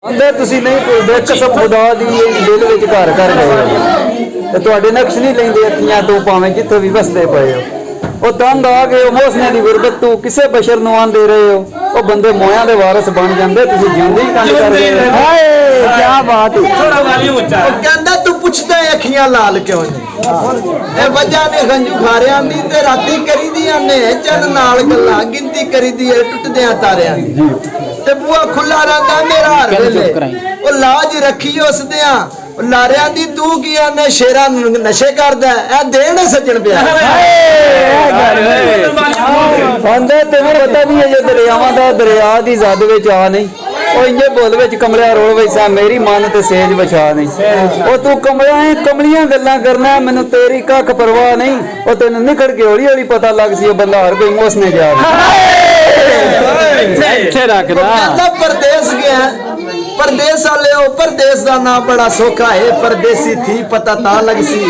अंदर तुसी नहीं भूलते कसम खुदा दी दिल विच घर कर गए ते तुहाडे नक्श नहीं लेंदे अखियां तो भावें जिथे भी वसदे पए हो ਉਹ ਤੰਗ ਆ ਗਏ ਹੋ ਮੋਸਨੇ ਦੀ ਗੁਰਬਤ ਤੋਂ ਕਿਸੇ ਬਸ਼ਰ ਨੂੰ ਆਂਦੇ ਰਹੇ ਹੋ ਉਹ ਬੰਦੇ ਮੋਇਆਂ ਦੇ ਵਾਰਿਸ ਬਣ ਜਾਂਦੇ ਤੁਸੀਂ ਜਿਉਂਦੇ ਹੀ ਕੰਨ ਕਰ ਗਏ ਹਾਏ ਕੀ ਬਾਤ ਹੈ ਥੋੜਾ ਵਾਲੀਅਮ ਉੱਚਾ ਉਹ ਕਹਿੰਦਾ ਤੂੰ ਪੁੱਛਦਾ ਅੱਖੀਆਂ ਲਾਲ ਕਿਉਂ ਨਹੀਂ ਇਹ ਵਜ੍ਹਾ ਨੇ ਗੰਜੂ ਖਾਰਿਆਂ ਦੀ ਤੇ ਰਾਤੀ ਕਰੀਦੀਆਂ ਨੇ ਚੰਨ ਨਾਲ ਗੱਲਾਂ ਗਿਣਤੀ ਕਰੀਦੀ ਹੈ ਟੁੱਟਦਿਆਂ ਤਾਰਿਆਂ ਦੀ ਤੇ ਬੂਆ ਖੁੱਲਾ ਰਹਿੰਦਾ ਮੇਰਾ ਹਰ ਵੇਲੇ ਉਹ ਲਾਜ ਰੱਖੀ ਉਸ ਦਿਆਂ ਲਾਰਿਆਂ ਦੀ ਤੂੰ ਕੀ ਆਨੇ ਸ਼ੇਰਾਂ ਨਸ਼ੇ ਕਰਦਾ ਇਹ ਦੇਣ ਸੱਜਣ ਪਿਆ ਬੰਦੇ ਤੈਨੂੰ ਪਤਾ ਵੀ ਹੈ ਜੇ ਦਰਿਆਵਾਂ ਦਾ ਦਰਿਆ ਦੀ ਜ਼ਦ ਵਿੱਚ ਆ ਨਹੀਂ ਉਹ ਇੰਨੇ ਬੋਲ ਵਿੱਚ ਕਮਲਿਆ ਰੋਲ ਵੈਸਾ ਮੇਰੀ ਮਨ ਤੇ ਸੇਜ ਵਿਛਾ ਨਹੀਂ ਉਹ ਤੂੰ ਕਮਲਿਆ ਕਮਲੀਆਂ ਗੱਲਾਂ ਕਰਨਾ ਮੈਨੂੰ ਤੇਰੀ ਕੱਖ ਪਰਵਾਹ ਨਹੀਂ ਉਹ ਤੈਨੂੰ ਨਿਕੜ ਕੇ ਹੌਲੀ ਹੌਲੀ ਪਤਾ ਲੱਗ ਸੀ ਉਹ ਬੰਦਾ ਹਰ ਕੋਈ ਮੋਸਨੇ ਜਾ ਇੱਥੇ ਰੱਖਦਾ ਕਹਿੰਦਾ ਪਰਦੇਸ ਗਿਆ परदेस वाले हो परदेस का नाम बड़ा सौखा है परदेसी थी पता ता लग सी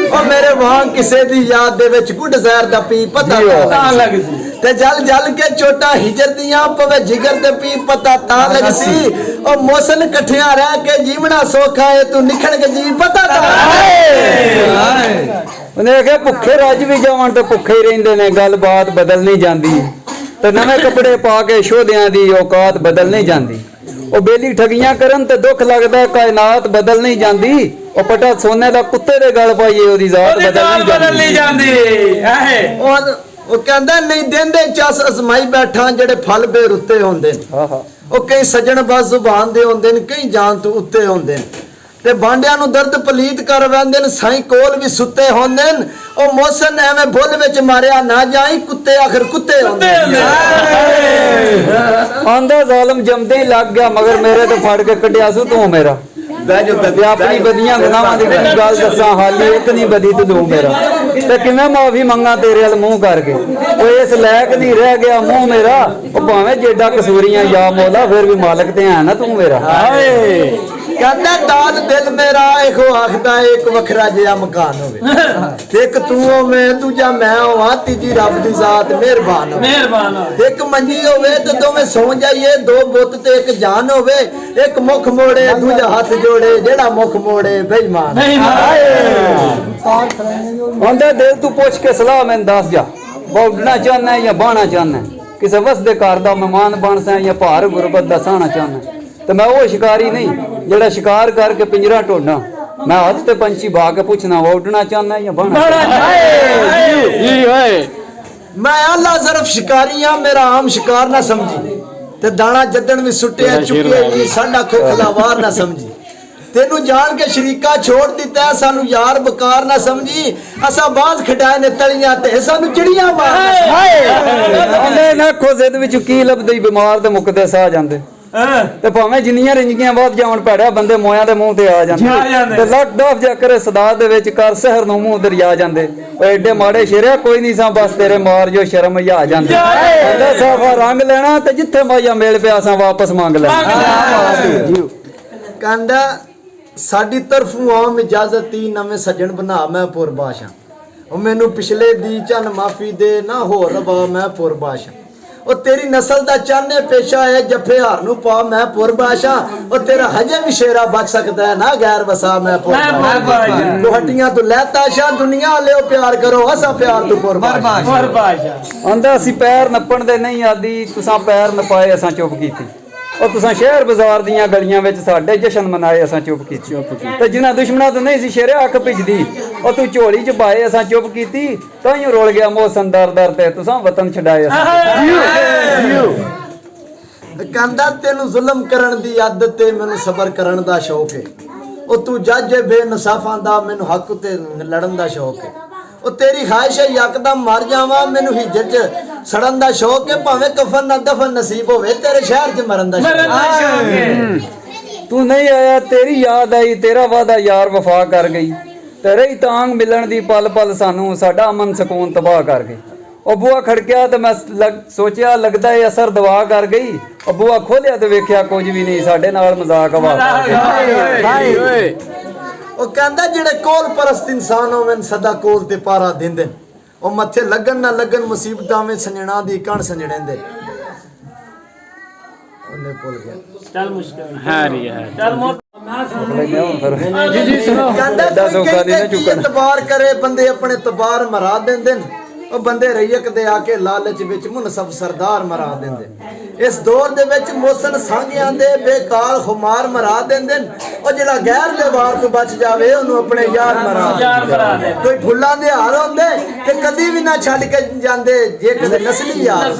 और मेरे वहां किसे दी याद दे विच गुड जहर दा पी पता ता लग सी ते जल जल के चोटा हिजर दियां पवे जिगर दे पी पता ता लग सी और मौसन कठिया रह के जीवना सौखा है तू निखण के जी पता ता उन्हें कहा भुखे रज भी जावन ते भुखे ही रहिंदे ने गल बात बदल नहीं जांदी ते नवे कपड़े पा के शोधियां दी औकात बदल नहीं जांदी ਉਹ ਬੇਲੀ ਠਗੀਆਂ ਕਰਨ ਤੇ ਦੁੱਖ ਲੱਗਦਾ ਕਾਇਨਾਤ ਬਦਲ ਨਹੀਂ ਜਾਂਦੀ ਉਹ ਪਟਾ ਸੋਨੇ ਦਾ ਕੁੱਤੇ ਦੇ ਗਲ ਪਾਈਏ ਉਹਦੀ ਜ਼ਾਤ ਬਦਲ ਨਹੀਂ ਜਾਂਦੀ ਉਹ ਕਹਿੰਦਾ ਨਹੀਂ ਦਿੰਦੇ ਚਸ ਅਜ਼ਮਾਈ ਬੈਠਾ ਜਿਹੜੇ ਫਲ ਬੇਰ ਉੱਤੇ ਹੁੰਦੇ ਨੇ ਉਹ ਕਈ ਸੱਜਣ ਬਸ ਜ਼ੁਬਾਨ ਦੇ ਹੁੰਦੇ ਨੇ ਕਈ ਜਾਨ ਤੋਂ ਉੱਤੇ ਹੁੰਦੇ ਨੇ ਤੇ ਬਾਂਡਿਆਂ ਨੂੰ ਦਰਦ ਪਲੀਤ ਕਰ ਵੰਦੇ ਨੇ ਸਾਈਂ ਕੋਲ ਵੀ ਸੁੱਤੇ ਹੁੰਦੇ ਨੇ ਉਹ ਮੌਸਮ ਐਵੇਂ ਬੁੱਲ ਵਿੱਚ ਮਾਰਿਆ ਨਾ ਜਾਈ ਕੁੱਤੇ ਆਖਰ ਕੁੱਤੇ ਹੁੰਦੇ ਆਂਦਾ ਜ਼ਾਲਮ ਜੰਮਦੇ ਹੀ ਲੱਗ ਗਿਆ ਮਗਰ ਮੇਰੇ ਤੋਂ ਫੜ ਕੇ ਕੱਢਿਆ ਸੂ ਤੂੰ ਮੇਰਾ ਬਹਿ ਜੋ ਤੇ ਆਪਣੀ ਬਦੀਆਂ ਗੁਨਾਹਾਂ ਦੀ ਗੱਲ ਦੱਸਾਂ ਹਾਲੀ ਇੱਕ ਨਹੀਂ ਬਦੀ ਤੂੰ ਦੋ ਮੇਰਾ ਤੇ ਕਿਵੇਂ ਮਾਫੀ ਮੰਗਾ ਤੇਰੇ ਵੱਲ ਮੂੰਹ ਕਰਕੇ ਉਹ ਇਸ ਲਾਇਕ ਨਹੀਂ ਰਹਿ ਗਿਆ ਮੂੰਹ ਮੇਰਾ ਉਹ ਭਾਵੇਂ ਜੇਡਾ ਕਸੂਰੀਆਂ ਯਾ ਮੌਲਾ ਫਿਰ ਵੀ ਮਾਲਕ ਤੇ ਹੈ ਨਾ ਤੂੰ ਮੇਰਾ ਹਾਏ ਕਹਿੰਦਾ ਦਾਦ ਦਿਲ ਮੇਰਾ ਇਹੋ ਆਖਦਾ ਇੱਕ ਵੱਖਰਾ ਜਿਹਾ ਮਕਾਨ ਹੋਵੇ ਇੱਕ ਤੂੰ ਹੋਵੇਂ ਦੂਜਾ ਮੈਂ ਹੋਵਾਂ ਤੀਜੀ ਰੱਬ ਦੀ ਜ਼ਾਤ ਮਿਹਰਬਾਨ ਹੋਵੇ ਇੱਕ ਮੰਜੀ ਹੋਵੇ ਤੇ ਦੋਵੇਂ ਸੌਂ ਜਾਈਏ ਦੋ ਬੁੱਤ ਤੇ ਇੱਕ ਜਾਨ ਹੋਵੇ ਇੱਕ ਮੁਖ ਮੋੜੇ ਦੂਜਾ ਹੱਥ ਜੋੜੇ ਜਿਹੜਾ ਮੁਖ ਮੋੜੇ ਬੇਈਮਾਨ ਆਂਦਾ ਦਿਲ ਤੂੰ ਪੁੱਛ ਕੇ ਸਲਾਹ ਮੈਨੂੰ ਦੱਸ ਜਾ ਬੌੜਨਾ ਚਾਹਨਾ ਜਾਂ ਬਾਣਾ ਚਾਹਨਾ ਕਿਸੇ ਵਸਦੇ ਘਰ ਦਾ ਮਹਿਮਾਨ ਬਣ ਸਾਂ ਜਾਂ ਭਾਰ ਗੁਰਬਤ ਦਾ ਸਾਣਾ ਚਾਹਨਾ ਤੇ ਮੈਂ ਉਹ ਸ਼ਿਕਾਰੀ ਨਹੀਂ ਜਿਹੜਾ ਸ਼ਿਕਾਰ ਕਰਕੇ ਪਿੰਜਰਾ ਢੋਣਾ ਮੈਂ ਹੱਥ ਤੇ ਪੰਛੀ ਭਾ ਕੇ ਪੁੱਛਣਾ ਉੱਡਣਾ ਚਾਹਨਾ ਜਾਂ ਬਾਣਾ ਜੀ ਓਏ ਮੈਂ ਅੱਲਾ ਜ਼ਰਫ ਸ਼ਿਕਾਰੀ ਆ ਮੇਰਾ ਆਮ ਸ਼ਿਕਾਰ ਨਾ ਸਮਝੀ ਤੇ ਦਾਣਾ ਜੱਦਣ ਵੀ ਸੁੱਟਿਆ ਚੁੱਕੇ ਜੀ ਸਾਡਾ ਖੋਖਲਾ ਵਾਰ ਨਾ ਸਮਝੀ ਤੈਨੂੰ ਜਾਣ ਕੇ ਸ਼ਰੀਕਾ ਛੋੜ ਦਿੱਤਾ ਸਾਨੂੰ ਯਾਰ ਬਕਾਰ ਨਾ ਸਮਝੀ ਅਸਾਂ ਬਾਜ਼ ਖਡਾਏ ਨੇ ਤਲੀਆਂ ਤੇ ਸਾਨੂੰ ਚਿੜੀਆਂ ਮਾਰ ਹਾਏ ਨਾ ਖੋਜ਼ੇ ਦੇ ਵਿੱਚ ਕੀ ਲੱਭਦੇ ਬਿਮਾਰ ਤੇ ਮੁੱਕਦੇ ਸਾਹ ਜਾਂਦੇ ਤੇ ਭਾਵੇਂ ਜਿੰਨੀਆਂ ਰਿੰਜੀਆਂ ਬਾਤ ਜਾਵਣ ਪੈੜਿਆ ਬੰਦੇ ਮੋਇਆਂ ਦੇ ਮੂੰਹ ਤੇ ਆ ਜਾਂਦੇ ਤੇ ਲੱਟ ਡਾਫ ਜਾ ਕਰੇ ਸਦਾ ਦੇ ਵਿੱਚ ਕਰ ਸਹਿਰ ਨੂੰ ਮੂੰਹ ਦਰਿਆ ਜਾਂਦੇ ਓ ਐਡੇ ਮਾੜੇ ਸ਼ੇਰਿਆ ਕੋਈ ਨਹੀਂ ਸਾਂ ਬਸ ਤੇਰੇ ਮਾਰ ਜੋ ਸ਼ਰਮ ਹਯਾ ਜਾਂਦੇ ਕਹਿੰਦਾ ਸਾਫਾ ਰੰਗ ਲੈਣਾ ਤੇ ਜਿੱਥੇ ਮਾਇਆ ਮੇਲ ਪਿਆ ਸਾਂ ਵਾਪਸ ਮੰਗ ਲੈਣਾ ਕਹਿੰਦਾ ਸਾਡੀ ਤਰਫੋਂ ਆਮ ਇਜਾਜ਼ਤ ਹੀ ਨਵੇਂ ਸੱਜਣ ਬਣਾ ਮੈਂ ਪੁਰਬਾਸ਼ਾ ਉਹ ਮੈਨੂੰ ਪਿਛਲੇ ਦੀ ਚੰਨ ਮਾਫੀ ਦੇ ਨਾ ਹੋਰ ਰਵਾ ਮੈਂ ਪੁਰਬਾਸ਼ਾ ਉਹ ਤੇਰੀ ਨਸਲ ਦਾ ਚਾਨੇ ਪੇਸ਼ਾ ਹੈ ਜੱਫੇ ਹਾਰ ਨੂੰ ਪਾ ਮੈਂ ਪੁਰਬਾਸ਼ਾ ਉਹ ਤੇਰਾ ਹਜੇ ਵੀ ਸ਼ੇਰਾ ਬਚ ਸਕਦਾ ਹੈ ਨਾ ਗੈਰ ਵਸਾ ਮੈਂ ਪੁਰਬਾਸ਼ਾ ਤੁਹਾਡੀਆਂ ਤੋਂ ਲੈਤਾ ਸ਼ਾ ਦੁਨੀਆ ਲਿਓ ਪਿਆਰ ਕਰੋ ਅਸਾਂ ਪਿਆਰ ਤੋਂ ਪੁਰਬਾਸ਼ਾ ਆਂਦਾ ਅਸੀਂ ਪੈਰ ਨੱਪਣ ਦੇ ਨਹੀਂ ਆਦੀ ਤੁਸਾਂ ਪੈਰ ਨਪਾਏ ਅਸਾਂ ਚੁੱਪ ਕੀਤੀ ਉਹ ਤੁਸਾਂ ਸ਼ਹਿਰ ਬਾਜ਼ਾਰ ਦੀਆਂ ਗਲੀਆਂ ਵਿੱਚ ਸਾਡੇ ਜਸ਼ਨ ਮਨਾਏ ਅਸਾਂ ਚੁੱਪ ਕੀਤੀ ਤੇ ਜਿਨ੍ਹਾਂ ਦੁਸ਼ਮਣਾਂ ਤੋਂ ਨਹੀਂ ਸੀ ਸ਼ੇਰਿਆ ਅੱਖ ਭਿੱਜਦੀ ਉਹ ਤੂੰ ਝੋਲੀ ਚ ਪਾਏ ਅਸਾਂ ਚੁੱਪ ਕੀਤੀ ਤਾਂ ਹੀ ਰੋਲ ਗਿਆ ਮੌਸਮ ਦਰ ਦਰ ਤੇ ਤੁਸਾਂ ਵਤਨ ਛਡਾਏ ਅਸਾਂ ਕਹਿੰਦਾ ਤੈਨੂੰ ਜ਼ੁਲਮ ਕਰਨ ਦੀ ਆਦਤ ਤੇ ਮੈਨੂੰ ਸਬਰ ਕਰਨ ਦਾ ਸ਼ੌਕ ਹੈ ਉਹ ਤੂੰ ਜੱਜ ਬੇਇਨਸਾਫਾਂ ਦਾ ਮੈਨੂੰ ਹੱਕ ਤੇ ਲੜਨ ਦਾ ਸ਼ੌਕ ਹੈ ਉਹ ਤੇਰੀ ਖਾਹਿਸ਼ ਹੈ ਯਕਦਮ ਮਰ ਜਾਵਾਂ ਮੈਨੂੰ ਹਿਜਰ ਚ ਸੜਨ ਦਾ ਸ਼ੌਕ ਹੈ ਭਾਵੇਂ ਕਫਨ ਨਾ ਦਫਨ ਨਸੀਬ ਹੋਵੇ ਤੇਰੇ ਸ਼ਹਿਰ ਚ ਮਰਨ ਦਾ ਸ਼ੌਕ ਹੈ ਤੂੰ ਨਹੀਂ ਆਇਆ ਤੇਰੀ ਯਾਦ ਆਈ ਤੇਰਾ ਵਾਦਾ ਯਾਰ ਵਫਾ ਕਰ ਗਈ ਤੇਰੇ ਹੀ ਤਾਂਗ ਮਿਲਣ ਦੀ ਪਲ ਪਲ ਸਾਨੂੰ ਸਾਡਾ ਅਮਨ ਸਕੂਨ ਤਬਾਹ ਕਰ ਗਈ ਉਹ ਬੂਆ ਖੜਕਿਆ ਤੇ ਮੈਂ ਸੋਚਿਆ ਲੱਗਦਾ ਇਹ ਅਸਰ ਦਵਾ ਕਰ ਗਈ ਉਹ ਬੂਆ ਖੋਲਿਆ ਤੇ ਵੇਖਿਆ ਕੁਝ ਵੀ ਨਹੀਂ ਸਾਡੇ ਨਾਲ ਮਜ਼ਾਕ ਹਵਾ ਕਰ ਉਹ ਕਹਿੰਦਾ ਜਿਹੜੇ ਕੋਲ ਪਰਸਤ ਇਨਸਾਨ ਹੋਵੇ ਸਦਾ ਕੋਲ ਤੇ ਪਾਰਾ ਦਿੰਦੇ ਉਹ ਮੱਥੇ ਲੱਗਣ ਨਾ ਲੱਗਣ ਮੁਸੀਬਤਾਂ ਵਿੱਚ ਸੰਜਣਾ ਦੀ ਕਣ ਸੰਜਣਦੇ ਉਹਨੇ ਭੁੱਲ ਗਿਆ। ਚੱਲ ਮੁਸ਼ਕਿਲ ਹੈ ਰਹੀ ਹੈ ਚੱਲ ਮੋਤ ਜੀ ਜੀ ਸੁਣੋ ਕਹਿੰਦਾ ਕੋਈ ਕਹਿੰਦੇ ਕੀ ਇਤਬਾਰ ਕਰੇ ਬੰਦੇ ਆਪਣੇ ਤਬਾਰ ਮਰਾ ਦਿੰਦੇ ਨੇ ਉਹ ਬੰਦੇ ਰਈਕ ਦੇ ਆ ਕੇ ਲਾਲਚ ਵਿੱਚ ਮੁਨਸਬ ਸਰਦਾਰ ਮਰਾ ਦਿੰਦੇ ਇਸ ਦੌਰ ਦੇ ਵਿੱਚ ਮੋਸਨ ਸਾਂਝਿਆਂ ਦੇ ਬੇਕਾਰ ਖੁਮਾਰ ਮਰਾ ਦਿੰਦੇ ਨੇ ਉਹ ਜਿਹੜਾ ਗੈਰ ਦੇ ਵਾਰ ਤੋਂ ਬਚ ਜਾਵੇ ਉਹਨੂੰ ਆਪਣੇ ਯਾਰ ਮਰਾ ਦੇ ਕੋਈ ਫੁੱਲਾਂ ਦੇ ਹਾਰ ਹੁੰਦੇ ਤੇ ਕਦੀ ਵੀ ਨਾ ਛੱਡ ਕੇ ਜਾਂਦੇ ਜੇ ਕਦੇ ਨਸਲੀ ਯਾਰ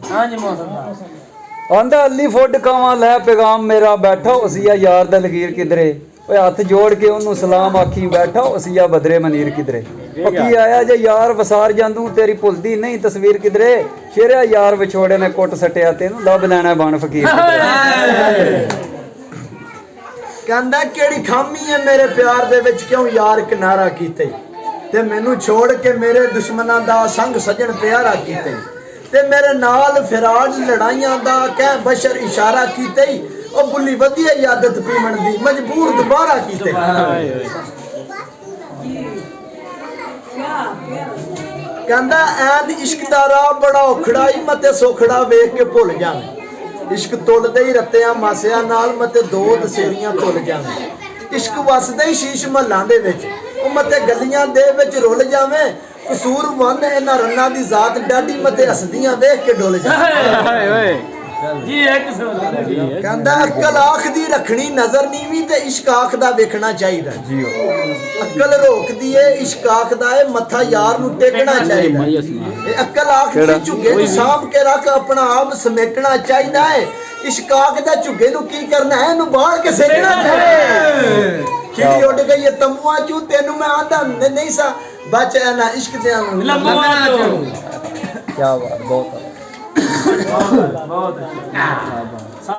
हाँ जी मौसम ਆਂਦਾ ਅੱਲੀ ਫੁੱਡ ਕਾਵਾਂ ਲੈ ਪੈਗਾਮ ਮੇਰਾ ਬੈਠਾ ਉਸੀਆ ਯਾਰ ਦਾ ਲਗੀਰ ਕਿਧਰੇ ਓਏ ਹੱਥ ਜੋੜ ਕੇ ਉਹਨੂੰ ਸਲਾਮ ਆਖੀ ਬੈਠਾ ਉਸੀਆ ਬਦਰੇ ਮਨੀਰ ਕਿਧਰੇ ਪੱਕੀ ਆਇਆ ਜੇ ਯਾਰ ਵਸਾਰ ਜਾਂਦੂ ਤੇਰੀ ਭੁੱਲਦੀ ਨਹੀਂ ਤਸਵੀਰ ਕਿਧਰੇ ਸ਼ੇਰਿਆ ਯਾਰ ਵਿਛੋੜੇ ਨੇ ਕੁੱਟ ਸਟਿਆ ਤੈਨੂੰ ਲੱਭ ਲੈਣਾ ਬਣ ਫਕੀਰ ਕਹਿੰਦਾ ਕਿਹੜੀ ਖਾਮੀ ਹੈ ਮੇਰੇ ਪਿਆਰ ਦੇ ਵਿੱਚ ਕਿਉਂ ਯਾਰ ਕਿਨਾਰਾ ਕੀਤੇ ਤੇ ਮੈਨੂੰ ਛੋੜ ਕੇ ਮੇਰੇ ਦੁਸ਼ਮਣਾਂ ਦਾ ਸੰਗ ਸਜਣ ਪਿਆਰਾ ਕੀਤੇ ਤੇ ਮੇਰੇ ਨਾਲ ਫਿਰਾਜ ਲੜਾਈਆਂ ਦਾ ਕਹਿ ਬਸ਼ਰ ਇਸ਼ਾਰਾ ਕੀਤੇ ਉਹ ਬੁੱਲੀ ਵਧੀਆ ਆਦਤ ਪੀਵਣ ਦੀ ਮਜਬੂਰ ਦੁਬਾਰਾ ਕੀਤੇ ਕਹਿੰਦਾ ਐਨ ਇਸ਼ਕ ਦਾ ਰਾਹ ਬੜਾ ਔਖੜਾਈ ਮਤੇ ਸੋਖੜਾ ਵੇਖ ਕੇ ਭੁੱਲ ਜਾਵੇਂ ਇਸ਼ਕ ਤੁਲਦੇ ਹੀ ਰੱਤਿਆਂ ਮਾਸਿਆਂ ਨਾਲ ਮਤੇ ਦੋ ਦਸੇਰੀਆਂ ਭੁੱਲ ਜਾਵੇਂ ਇਸ਼ਕ ਵਸਦਾ ਹੀ ਸ਼ੀਸ਼ ਮਹੱਲਾਂ ਦੇ ਵਿੱਚ ਉਹ ਮਤੇ ਗਲੀਆਂ ਦੇ ਵਿੱਚ ਰੁੱਲ ਜਾਵੇਂ ਕਸੂਰ ਵੰਨ ਇਹਨਾਂ ਰੰਨਾਂ ਦੀ ਜ਼ਾਤ ਡਾਢੀ ਮਤੇ ਹੱਸਦੀਆਂ ਵੇਖ ਕੇ ਡੁੱਲ ਜਾਵੇਂ जी एक ਕਹਿੰਦਾ ਅਕਲ ਆਖ ਦੀ ਰੱਖਣੀ ਨਜ਼ਰ ਨੀਵੀਂ ਤੇ ਇਸ਼ਕ ਆਖ ਦਾ ਵੇਖਣਾ ਚਾਹੀਦਾ ਜੀਓ ਅਕਲ ਰੋਕਦੀ ਏ ਇਸ਼ਕ ਆਖ ਦਾ ਏ ਮੱਥਾ ਯਾਰ ਨੂੰ ਟੇਕਣਾ ਚਾਹੀਦਾ ਇਹ ਅਕਲ ਆਖ ਦੀ ਝੁੱਗੇ ਨੂੰ ਸਾਂਭ ਕੇ ਰੱਖ ਆਪਣਾ ਆਪ ਸਮੇਟਣਾ ਚਾਹੀਦਾ ਏ ਇਸ਼ਕ ਆਖ ਦਾ ਝੁੱਗੇ ਨੂੰ ਕੀ ਕਰਨਾ ਹੈ ਇਹਨੂੰ ਬਾਹਰ ਕੇ ਸੇਕਣਾ ਚਾਹੀਦਾ ਚਿੜੀ ਉੱਡ ਗਈ ਏ ਤੰਬੂਆਂ ਚੋਂ ਤੈਨੂੰ ਮੈਂ ਆਂਦਾ ਨਹੀਂ ਸਾ ਬਚ ਨਾ ਇਸ਼ਕ ਦੇ लंबा ਕੀ ਬਾਤ ਬਹੁਤ बहुत